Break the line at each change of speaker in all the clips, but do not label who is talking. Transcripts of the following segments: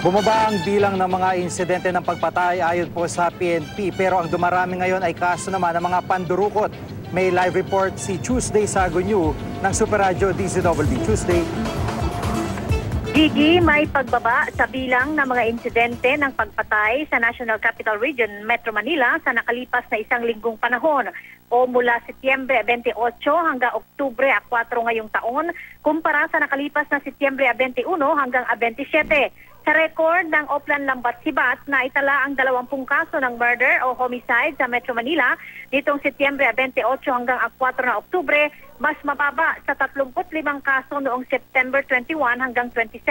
Bumaba ang bilang ng mga insidente ng pagpatay ayon po sa PNP, pero ang dumarami ngayon ay kaso naman ng mga pandurukot. May live report si Tuesday Sagunyu ng Super Radio DZWB. Tuesday.
Gigi, may pagbaba sa bilang ng mga insidente ng pagpatay sa National Capital Region, Metro Manila sa nakalipas na isang linggong panahon o mula Setyembre 28 hanggang Oktubre 4 ngayong taon kumpara sa nakalipas na Setyembre 21 hanggang 27. Sa record ng Oplan Lambat Sibat na itala ang 20 kaso ng murder o homicide sa Metro Manila nitong Setyembre 28 hanggang 4 na Oktubre, mas mababa sa 35 kaso noong September 21 hanggang 27.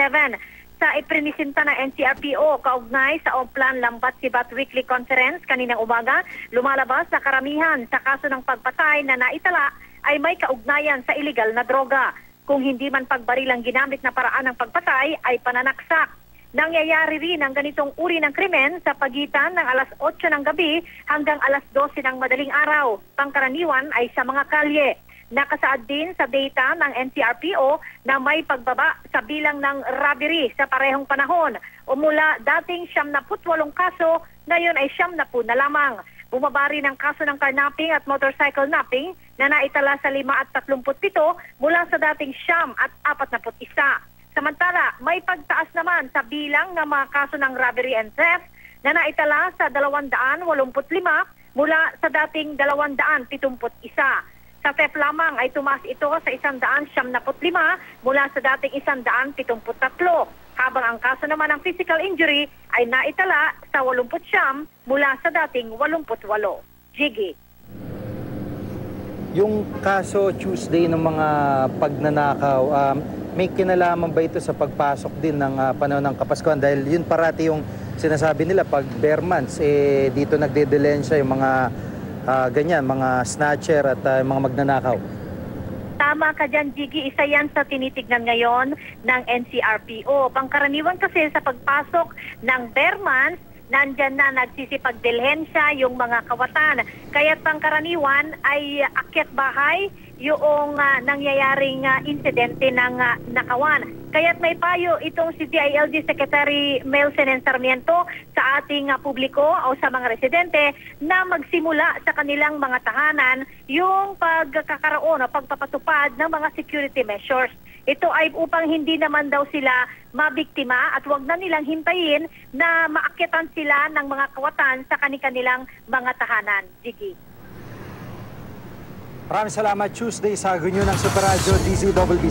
Sa iprinisinta ng NCRPO kaugnay sa Oplan Lambat Sibat Weekly Conference kaninang umaga, lumalabas na karamihan sa kaso ng pagpatay na naitala ay may kaugnayan sa iligal na droga. Kung hindi man pagbaril ang ginamit na paraan ng pagpatay ay pananaksak. Nangyayari rin ang ganitong uri ng krimen sa pagitan ng alas 8 ng gabi hanggang alas 12 ng madaling araw. Pangkaraniwan ay sa mga kalye. Nakasaad din sa data ng NCRPO na may pagbaba sa bilang ng robbery sa parehong panahon. O mula dating 78 kaso, ngayon ay 70 na lamang. Bumaba rin ang kaso ng carnapping at motorcycle napping na naitala sa 5 at 37 mula sa dating 9 at 41. Samantala, may pagtaas naman sa bilang ng mga kaso ng robbery and theft na naitala sa 285 mula sa dating 271. Sa theft lamang ay tumaas ito sa 175 mula sa dating 173, habang ang kaso naman ng physical injury ay naitala sa 89 mula sa dating 88. Jiggy.
Yung kaso Tuesday ng mga pagnanakaw, may kinalaman ba ito sa pagpasok din ng panahon ng Kapaskuhan? Dahil yun parati yung sinasabi nila pag bare months, dito nagdedelensya yung mga ganyan, mga snatcher at mga magnanakaw.
Tama ka dyan, Jiggy. Isa yan sa tinitignan ngayon ng NCRPO. Pangkaraniwan kasi sa pagpasok ng bare months, nandyan na nagsisipagdelhensya yung mga kawatan. Kaya't pangkaraniwan ay akyat bahay yung nangyayaring insidente ng nakawan. Kaya't may payo itong si DILG Secretary Melsen Sarmiento sa ating publiko o sa mga residente na magsimula sa kanilang mga tahanan yung pagkakaroon o pagpapatupad ng mga security measures. Ito ay upang hindi naman daw sila mabiktima at wag na nilang hintayin na maakyatan sila ng mga kawatan sa kanilang mga tahanan. Jiggy.
Maraming salamat, Tuesday Sagunyu ng Super Radio DZWB.